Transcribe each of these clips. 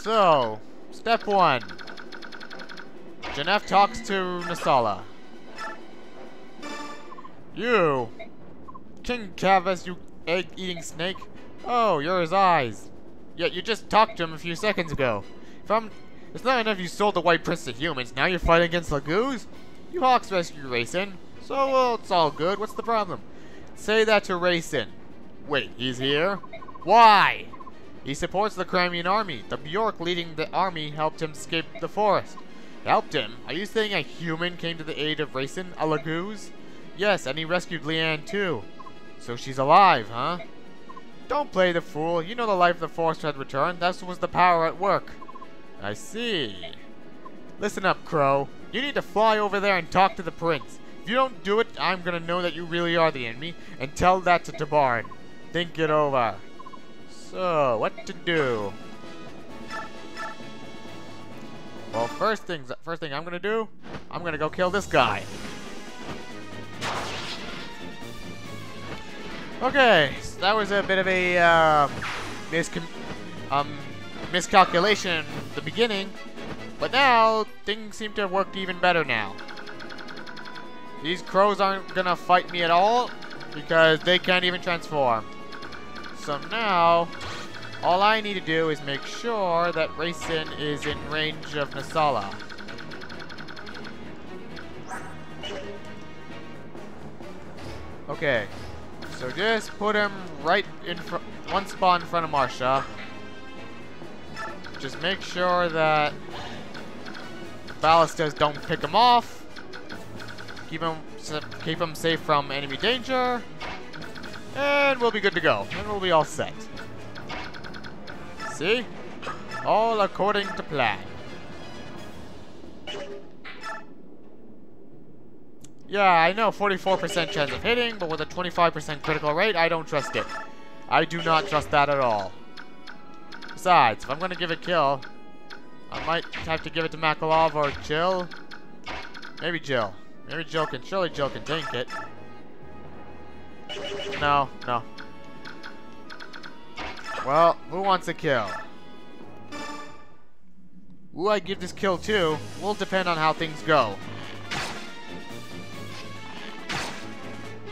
So, step 1. Janef talks to Nasala. You! King Kavas, you egg-eating snake? Oh, you're his eyes. Yet you just talked to him a few seconds ago. It's not enough you sold the White Prince to humans, now you're fighting against Lagoos? You Hawks rescued Racin, so well, it's all good, what's the problem? Say that to Racin. Wait, he's here? Why? He supports the Crimean army. The Bjork leading the army helped him escape the forest. Helped him? Are you saying a human came to the aid of Racin, a Lagoos? Yes, and he rescued Leanne too. So she's alive, huh? Don't play the fool. You know the life of the forest had returned. That was the power at work. I see. Listen up, Crow. You need to fly over there and talk to the prince. If you don't do it, I'm gonna know that you really are the enemy, and tell that to Tabarin. Think it over. So, what to do? Well, first thing I'm gonna do, I'm gonna go kill this guy. Okay, so that was a bit of a miscalculation at the beginning, but now things seem to have worked even better now. These crows aren't gonna fight me at all because they can't even transform. So now, all I need to do is make sure that Racin is in range of Nasala. Okay, so just put him right in front, one spot in front of Marsha. Just make sure that ballistas don't pick him off. Keep him safe from enemy danger. And we'll be good to go. And we'll be all set. See? All according to plan. Yeah, I know 44% chance of hitting, but with a 25% critical rate, I don't trust it. I do not trust that at all. Besides, if I'm going to give a kill, I might have to give it to Makalov or Jill. Maybe Jill. Maybe Jill can. Surely Jill can tank it. No, no. Well, who wants a kill? Who I give this kill to will depend on how things go.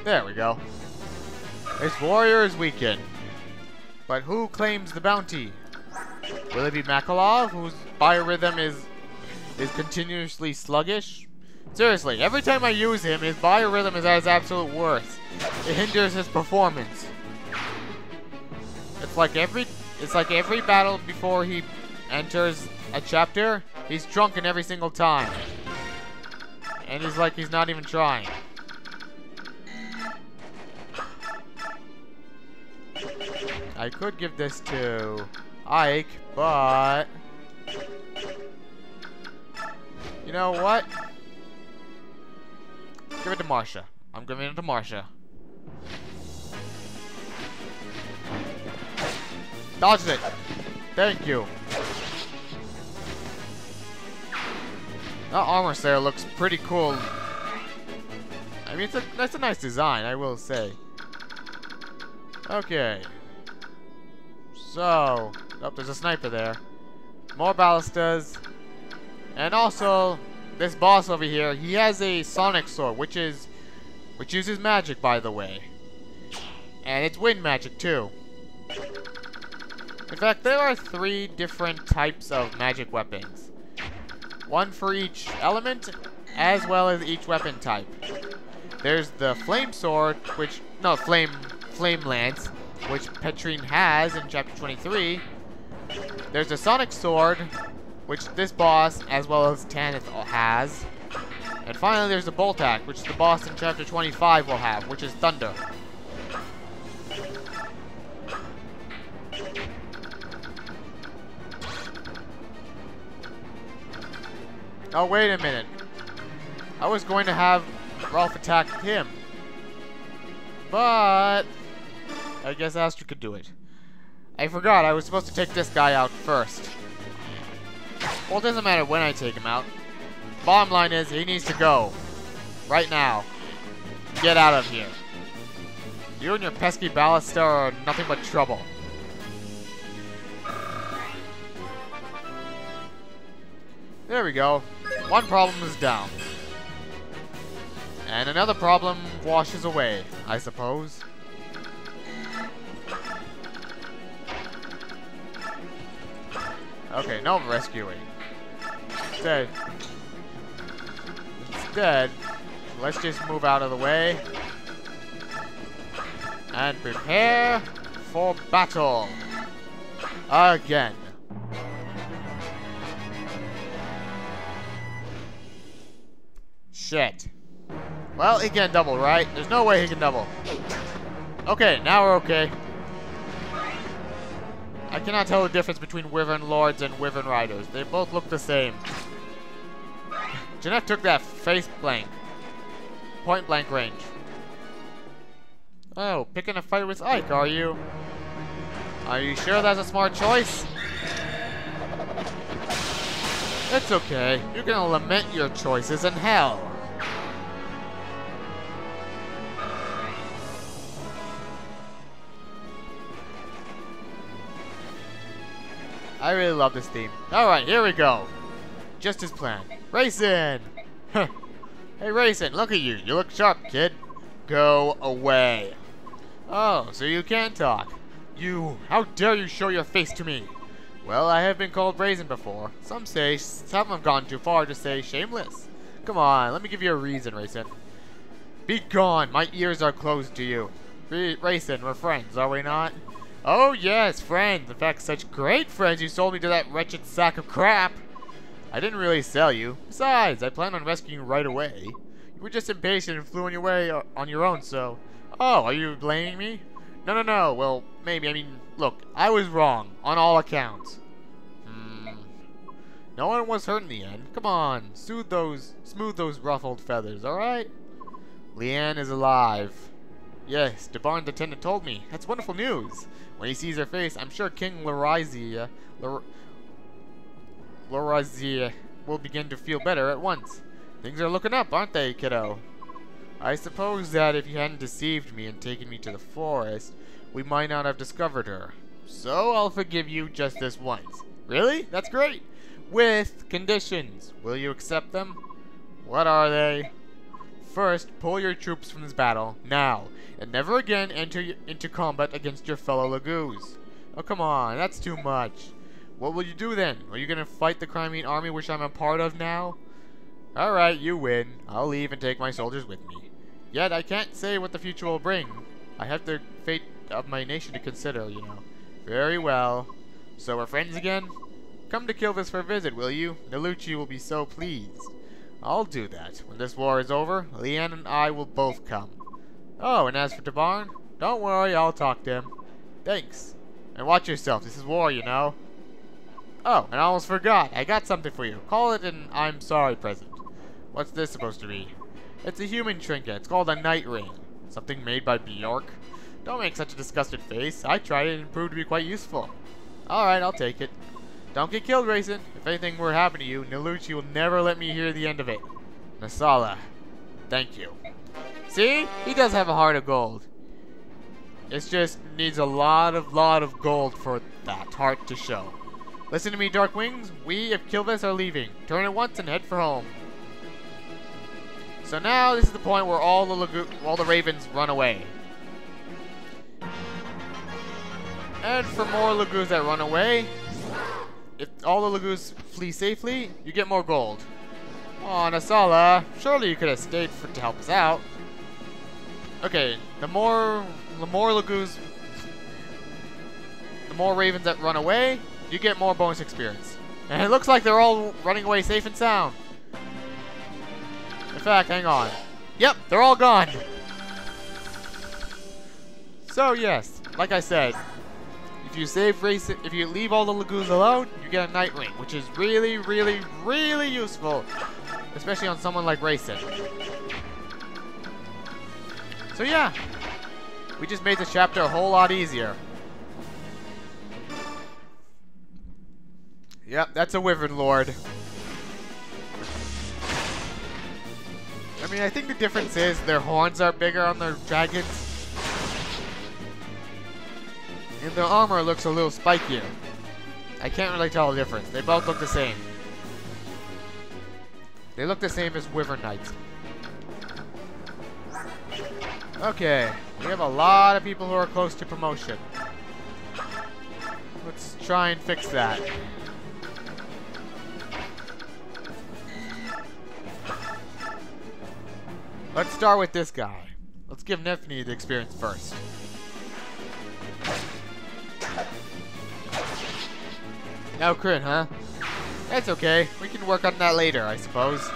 There we go. This warrior is weakened. But who claims the bounty? Will it be Makalov, whose biorhythm is continuously sluggish? Seriously, every time I use him, his biorhythm is at his absolute worst. It hinders his performance. It's like every battle before he enters a chapter, he's drunken every single time. And he's not even trying. I could give this to Ike, but you know what? Give it to Marsha. I'm giving it to Marsha. Dodged it. Thank you. That armor there looks pretty cool. I mean, that's a nice design, I will say. Okay. So, oh, there's a sniper there. More ballistas. And also, this boss over here, he has a sonic sword, which uses magic, by the way. And it's wind magic, too. In fact, there are 3 different types of magic weapons. One for each element, as well as each weapon type. There's the flame sword, flame lance, which Petrine has in chapter 23. There's the sonic sword, which this boss, as well as Tanith, has. And finally, there's the bolt axe, which the boss in chapter 25 will have, which is thunder. Oh, wait a minute. I was going to have Rolf attack him. But I guess Astra could do it. I forgot I was supposed to take this guy out first. Well, it doesn't matter when I take him out. Bottom line is, he needs to go. Right now. Get out of here. You and your pesky ballista are nothing but trouble. There we go. One problem is down. And another problem washes away, I suppose. Okay, no rescuing. Instead, let's just move out of the way. And prepare for battle. Again. Shit. Well, he can double, right? There's no way he can double. Okay, now we're okay. I cannot tell the difference between Wyvern Lords and Wyvern Riders. They both look the same. Jeanette took that face blank. Point blank range. Oh, picking a fight with Ike, are you? Are you sure that's a smart choice? It's okay. You're gonna lament your choices in hell. I really love this theme. Alright, here we go. Just as planned. Racing! Hey, Racing, look at you. You look sharp, kid. Go away. Oh, so you can't talk. You, how dare you show your face to me? Well, I have been called brazen before. Some have gone too far to say shameless. Come on, let me give you a reason, Racing. Be gone, my ears are closed to you. Racing, we're friends, are we not? Oh yes, friends. In fact, such great friends you sold me to that wretched sack of crap. I didn't really sell you. Besides, I planned on rescuing you right away. You were just impatient and flew on your way on your own, so... Oh, are you blaming me? No. Well, maybe. I mean, look, I was wrong on all accounts. No one was hurt in the end. Come on, smooth those ruffled feathers, alright? Leanne is alive. Yes, DeBarn's attendant told me. That's wonderful news. When he sees her face, I'm sure King Lorizia will begin to feel better at once. Things are looking up, aren't they, kiddo? I suppose that if you hadn't deceived me and taken me to the forest, we might not have discovered her. So I'll forgive you just this once. Really? That's great. With conditions. Will you accept them? What are they? First, pull your troops from this battle, now, and never again enter into combat against your fellow Lagoos. Oh, come on, that's too much. What will you do then? Are you going to fight the Crimean army which I'm a part of now? Alright, you win. I'll leave and take my soldiers with me. Yet, I can't say what the future will bring. I have the fate of my nation to consider, you know. Very well. So we're friends again? Come to Kilvis for a visit, will you? Nalucci will be so pleased. I'll do that. When this war is over, Leanne and I will both come. Oh, and as for DeBarn, don't worry, I'll talk to him. Thanks. And watch yourself, this is war, you know. Oh, and I almost forgot. I got something for you. Call it an I'm sorry present. What's this supposed to be? It's a human trinket. It's called a night ring. Something made by Bjork. Don't make such a disgusted face. I tried it and it proved to be quite useful. Alright, I'll take it. Don't get killed, Raisin. If anything were to happen to you, Nalucci will never let me hear the end of it. Nasala. Thank you. See? He does have a heart of gold. It just needs a lot of gold for that heart to show. Listen to me, Dark Wings. We of Kilvis are leaving. Turn at once and head for home. So now this is the point where all the ravens run away. And for more Lagoos that run away, if all the Lagoos flee safely, you get more gold. Oh, Nasala, surely you could have stayed to help us out. Okay, the more Lagoos, the more ravens that run away, you get more bonus experience. And it looks like they're all running away safe and sound. In fact, hang on. Yep, they're all gone. So yes, like I said, if you leave all the Lagoos alone, you get a night ring, which is really, really, really useful, especially on someone like Racing. So yeah, we just made this chapter a whole lot easier. Yep, that's a Wyvern Lord. I mean, I think the difference is their horns are bigger on their dragons. And their armor looks a little spikier. I can't really tell the difference. They both look the same. They look the same as Wyvern Knights. Okay, we have a lot of people who are close to promotion. Let's try and fix that. Let's start with this guy. Let's give Nefni the experience first. No crit, huh? That's okay. We can work on that later, I suppose.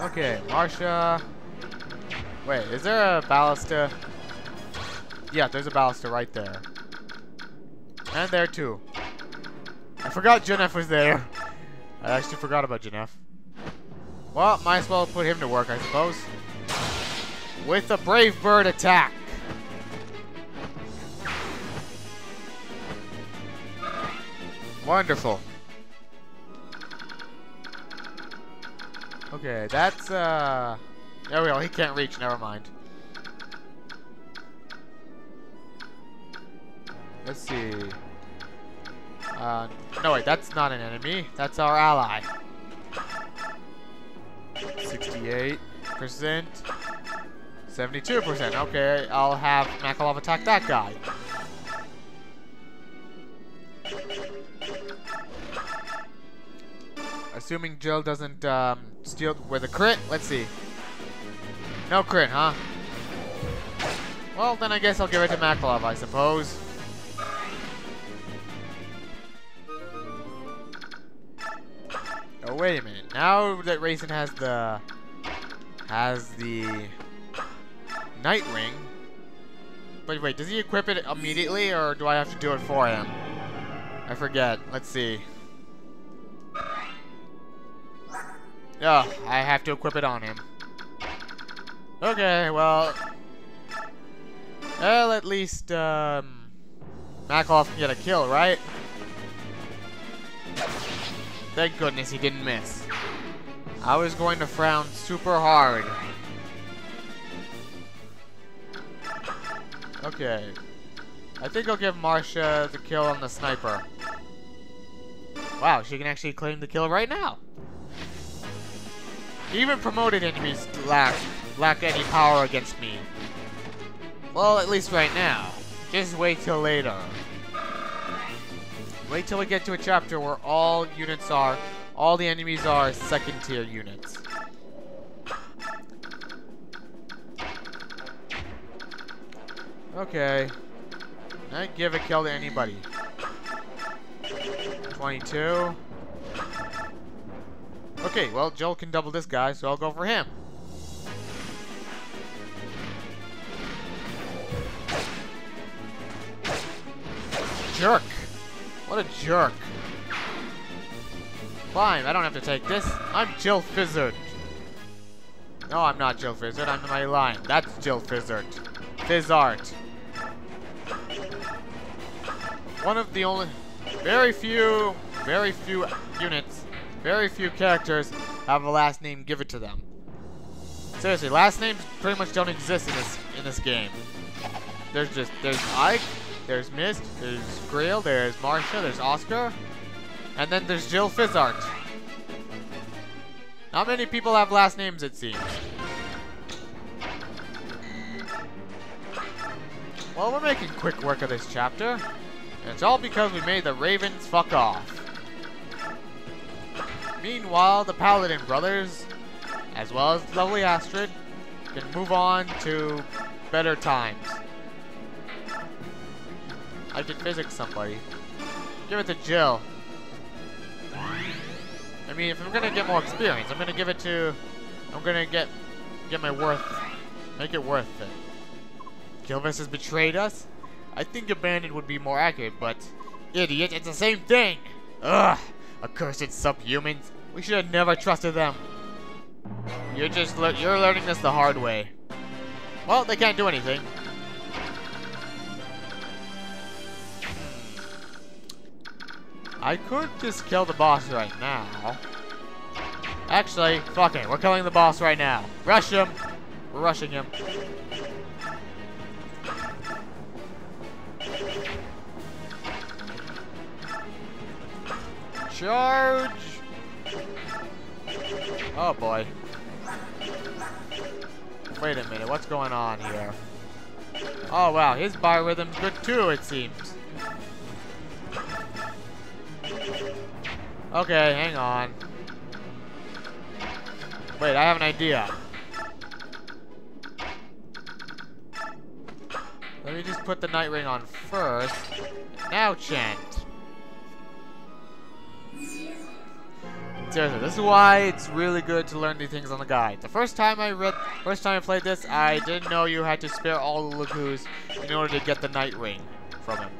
Okay, Marsha. Wait, is there a ballista? Yeah, there's a ballista right there. And there too. I forgot Janef was there. I actually forgot about Janef. Well, might as well put him to work, I suppose. With a Brave Bird attack. Wonderful. Okay, that's, there we go, he can't reach, never mind. Let's see. No wait, that's not an enemy, that's our ally. 68%, 72%, okay, I'll have Makalov attack that guy. Assuming Jill doesn't steal with a crit. Let's see. No crit, huh? Well, then I guess I'll give it to Makalov, I suppose. Oh, wait a minute. Now that Raisin has the Night Ring. But wait, does he equip it immediately, or do I have to do it for him? I forget. Let's see. Oh, I have to equip it on him. Okay, well, at least Makalov can get a kill, right? Thank goodness he didn't miss. I was going to frown super hard. Okay. I think I'll give Marsha the kill on the sniper. Wow, she can actually claim the kill right now. Even promoted enemies lack any power against me. Well, at least right now. Just wait till later. Wait till we get to a chapter where all the enemies are second tier units. Okay. I'd give a kill to anybody. 22. Okay, well, Joel can double this guy, so I'll go for him. Jerk. What a jerk. Fine, I don't have to take this. I'm Jill Fizzard. No, I'm not Jill Fizzard. I'm my line. That's Jill Fizzard. Fizzart. One of the only... Very few units, very few characters have a last name given to them. Seriously, last names pretty much don't exist in this game. There's Ike, there's Mist, there's Grail, there's Marsha, there's Oscar, and then there's Jill Fizzart. Not many people have last names, it seems. Well, we're making quick work of this chapter. And it's all because we made the Ravens fuck off. Meanwhile, the Paladin brothers, as well as lovely Astrid, can move on to better times. I can physics somebody. Give it to Jill. I mean, if I'm gonna get more experience, I'm gonna get my worth, make it worth it. Gilvis has betrayed us. I think abandoned would be more accurate, but idiot, it's the same thing. Ugh, accursed subhumans. We should have never trusted them. You're learning this the hard way. Well, they can't do anything. I could just kill the boss right now. Actually, fuck it. We're killing the boss right now. Rush him. We're rushing him. Charge! Oh boy. Wait a minute, what's going on here? Oh wow, his biorhythm's good too, it seems. Okay, hang on. Wait, I have an idea. Let me just put the night ring on first. Now chant. Seriously, this is why it's really good to learn these things on the guide. The first time I played this, I didn't know you had to spare all the Lagoos in order to get the night ring from him.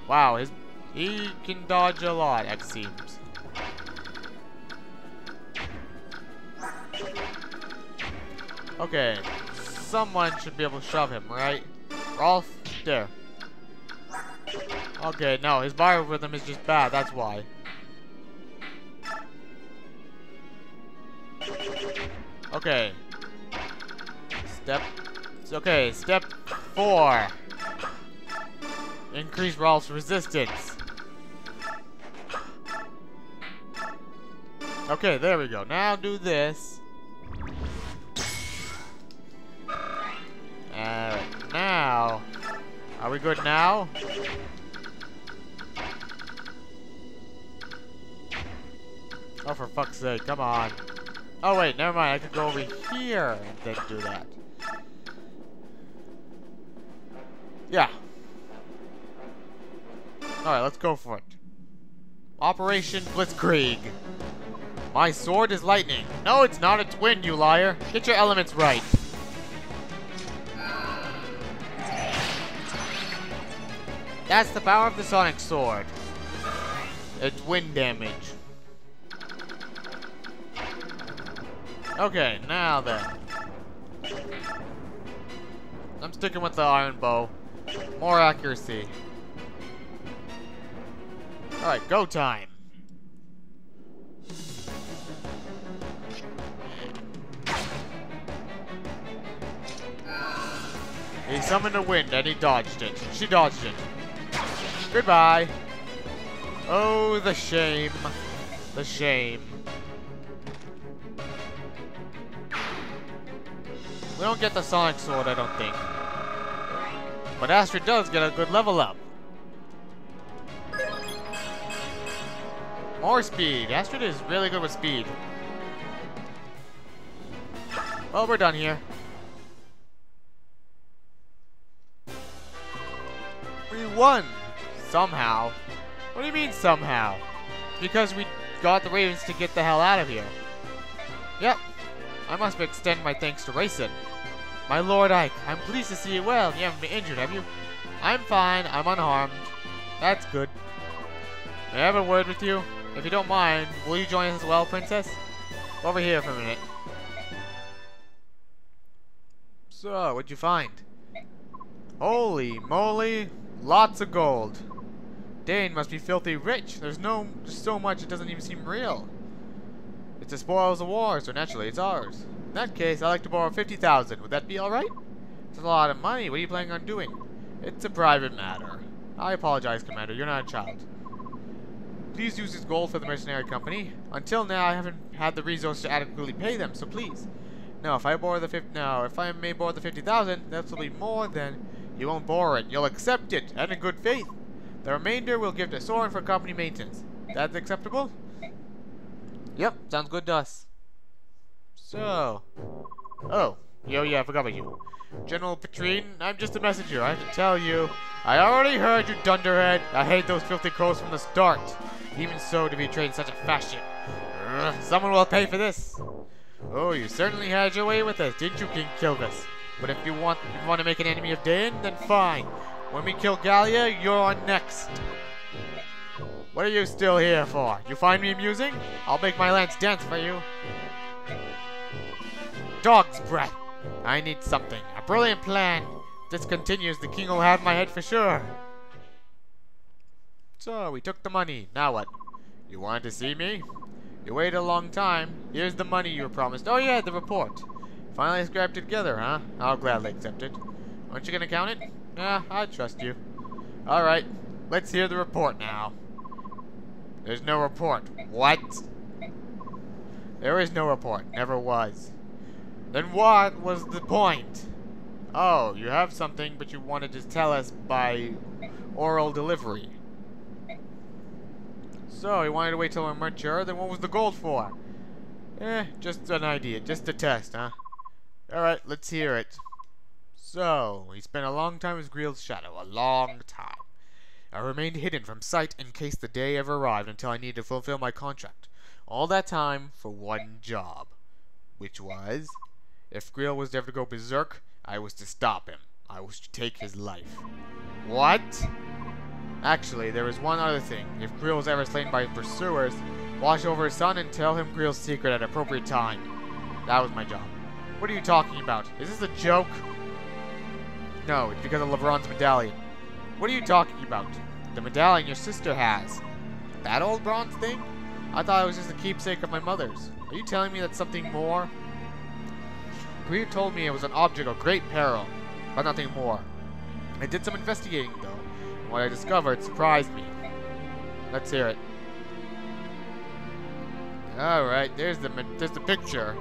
Wow, he can dodge a lot, it seems. Okay, someone should be able to shove him, right? Rolf, there. Okay, no, his biorhythm is just bad, that's why. Okay. Step 4. Increase Rolf's resistance. Okay, there we go. Now do this. Now. Are we good now? Oh, for fuck's sake, come on. Oh, wait, never mind. I could go over here and then do that. Yeah. Alright, let's go for it. Operation Blitzkrieg. My sword is lightning. No, it's not. It's wind, you liar. Get your elements right. That's the power of the Sonic Sword. It's wind damage. Okay, now then. I'm sticking with the iron bow. More accuracy. Alright, go time. He summoned the wind and he dodged it. She dodged it. Goodbye. Oh, the shame. The shame. We don't get the Sonic Sword, I don't think. But Astrid does get a good level up. More speed. Astrid is really good with speed. Well, we're done here. We won! Somehow. What do you mean, somehow? Because we got the Ravens to get the hell out of here. Yep. I must extend my thanks to Racing. My Lord Ike, I'm pleased to see you well. You haven't been injured, have you? I'm fine. I'm unharmed. That's good. May I have a word with you? If you don't mind, will you join us as well, Princess? Over here for a minute. So, what'd you find? Holy moly, lots of gold. Dane must be filthy rich. There's so much it doesn't even seem real. It's the spoils of war, so naturally it's ours. In that case, I'd like to borrow 50,000. Would that be alright? It's a lot of money. What are you planning on doing? It's a private matter. I apologize, Commander. You're not a child. Please use this gold for the mercenary company. Until now, I haven't had the resources to adequately pay them, so please. No, if I may borrow the 50,000, that will be more than... You won't borrow it. You'll accept it, and in good faith. The remainder we'll give to Soren for company maintenance. That's acceptable? Yep, sounds good to us. So... Oh, yeah, I forgot about you. General Petrine, I'm just a messenger. I have to tell you, I already heard you, dunderhead. I hate those filthy crows from the start. Even so, to be trained in such a fashion. Someone will pay for this. Oh, you certainly had your way with us, didn't you, King Kilgus? But if you want to make an enemy of Dane, then fine. When we kill Gallia, you're on next. What are you still here for? You find me amusing? I'll make my lance dance for you. Dog's breath. I need something. A brilliant plan. If this continues, the king will have my head for sure. So, we took the money. Now what? You wanted to see me? You waited a long time. Here's the money you were promised. Oh yeah, the report. Finally scrapped it together, huh? I'll gladly accept it. Aren't you gonna count it? Yeah, I trust you. Alright. let's hear the report now. There's no report. What? There is no report. Never was. Then what was the point? Oh, you have something, but you wanted to tell us by oral delivery. So, you wanted to wait till we're mature, then what was the gold for? Just an idea. Just a test, huh? Alright, let's hear it. So, he spent a long time as Greel's shadow. A long time. I remained hidden from sight in case the day ever arrived until I needed to fulfill my contract. All that time for one job. Which was, if Greel was ever to go berserk, I was to stop him. I was to take his life. What? Actually, there was one other thing. If Greel was ever slain by his pursuers, watch over his son and tell him Greel's secret at appropriate time. That was my job. What are you talking about? Is this a joke? No, it's because of LeBron's medallion. What are you talking about? The medallion your sister has. That old bronze thing? I thought it was just a keepsake of my mother's. Are you telling me that's something more? Greer told me it was an object of great peril, but nothing more. I did some investigating, though, and what I discovered surprised me. Let's hear it. Alright, there's the picture.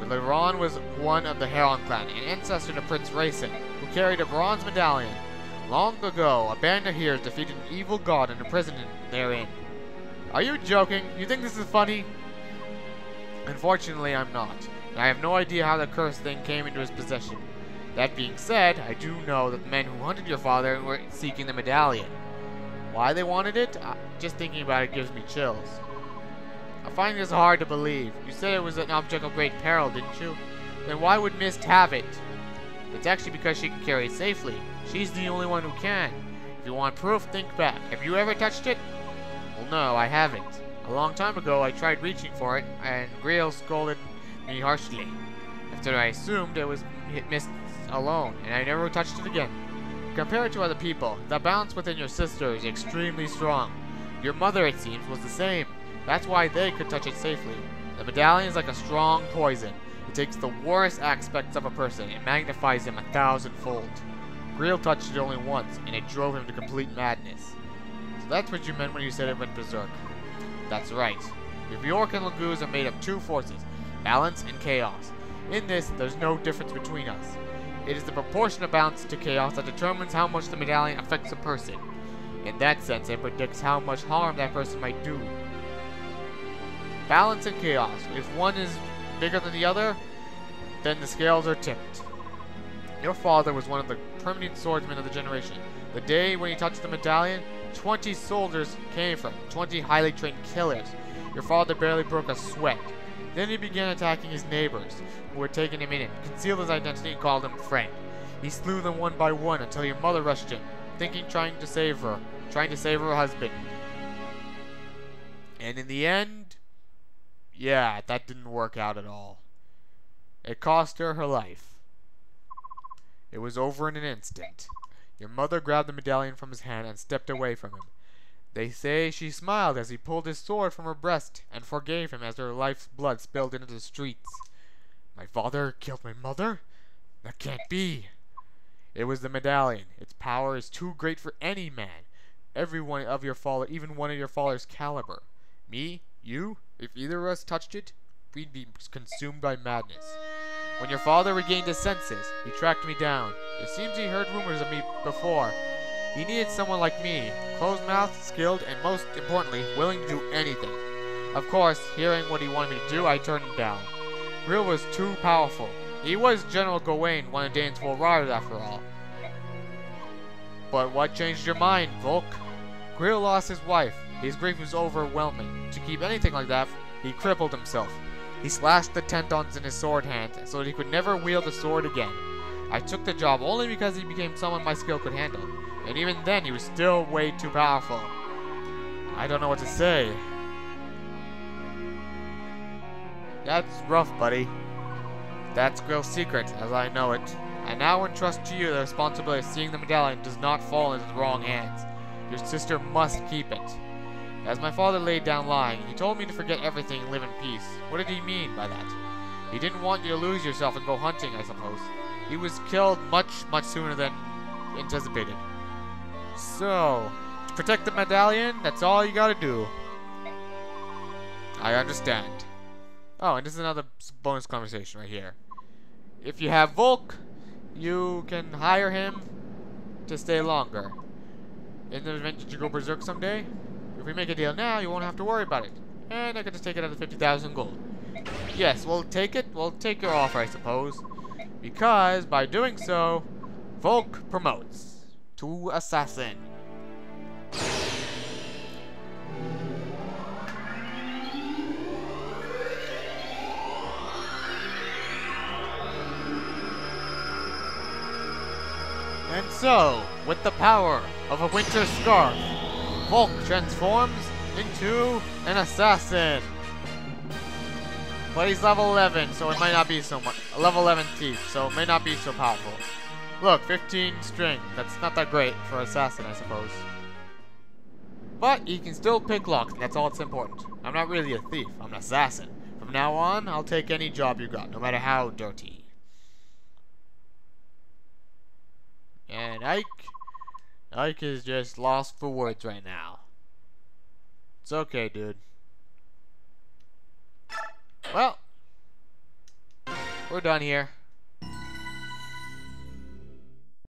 LeBron was one of the Heron clan, an ancestor to Prince Racing, who carried a bronze medallion. Long ago, a band of heroes defeated an evil god and imprisoned him therein. Are you joking? You think this is funny? Unfortunately, I'm not. And I have no idea how the cursed thing came into his possession. That being said, I do know that the men who hunted your father were seeking the medallion. Why they wanted it? Just thinking about it gives me chills. I find this hard to believe. You said it was an object of great peril, didn't you? Then why would Mist have it? It's actually because she can carry it safely. She's the only one who can. If you want proof, think back. Have you ever touched it? Well, no, I haven't. A long time ago, I tried reaching for it, and Greel scolded me harshly. After I assumed it was Mist alone, and I never touched it again. Compared to other people, the balance within your sister is extremely strong. Your mother, it seems, was the same. That's why they could touch it safely. The medallion is like a strong poison. It takes the worst aspects of a person and magnifies him 1,000-fold. Greel touched it only once, and it drove him to complete madness. So that's what you meant when you said it went berserk. That's right. Your Bjork and Lagoos are made of two forces, balance and chaos. In this, there's no difference between us. It is the proportion of balance to chaos that determines how much the medallion affects a person. In that sense, it predicts how much harm that person might do. Balance and chaos. If one is bigger than the other, then the scales are tipped. Your father was one of the permanent swordsmen of the generation. The day when he touched the medallion, 20 soldiers came from 20 highly trained killers. Your father barely broke a sweat. Then he began attacking his neighbors, who were taking him in and concealed his identity and called him friend. He slew them one by one until your mother rushed in, trying to save her husband. And in the end, yeah, that didn't work out at all. It cost her her life. It was over in an instant. Your mother grabbed the medallion from his hand and stepped away from him. They say she smiled as he pulled his sword from her breast and forgave him as her life's blood spilled into the streets. My father killed my mother? That can't be. It was the medallion. Its power is too great for any man. Every one of your father, even one of your father's caliber. Me? You? If either of us touched it, we'd be consumed by madness. When your father regained his senses, he tracked me down. It seems he heard rumors of me before. He needed someone like me, closed-mouthed, skilled, and most importantly, willing to do anything. Of course, hearing what he wanted me to do, I turned him down. Greel was too powerful. He was General Gawain, one of Dane's full riders after all. But what changed your mind, Volk? Greel lost his wife. His grief was overwhelming. To keep anything like that, he crippled himself. He slashed the tendons in his sword hand so that he could never wield a sword again. I took the job only because he became someone my skill could handle. And even then, he was still way too powerful. I don't know what to say. That's rough, buddy. That's Greel's secret, as I know it. I now entrust to you the responsibility of seeing the medallion does not fall into the wrong hands. Your sister must keep it. As my father laid down lying, he told me to forget everything and live in peace. What did he mean by that? He didn't want you to lose yourself and go hunting, I suppose. He was killed much, much sooner than anticipated. So, protect the medallion. That's all you gotta do. I understand. Oh, and this is another bonus conversation right here. If you have Volk, you can hire him to stay longer. In the event that you go berserk someday, if we make a deal now, you won't have to worry about it. And I can just take it out of 50,000 gold. Yes, we'll take it. We'll take your offer, I suppose. Because, by doing so, Volk promotes to assassin. And so, with the power of a winter scarf, Volk transforms into an assassin. But he's level 11, so it might not be so much. Level 11 thief, so it may not be so powerful. Look, 15 string. That's not that great for assassin, I suppose. But he can still pick locks, and that's all that's important. I'm not really a thief, I'm an assassin. From now on, I'll take any job you got, no matter how dirty. And Ike is just lost for words right now. It's okay, dude. Well, we're done here.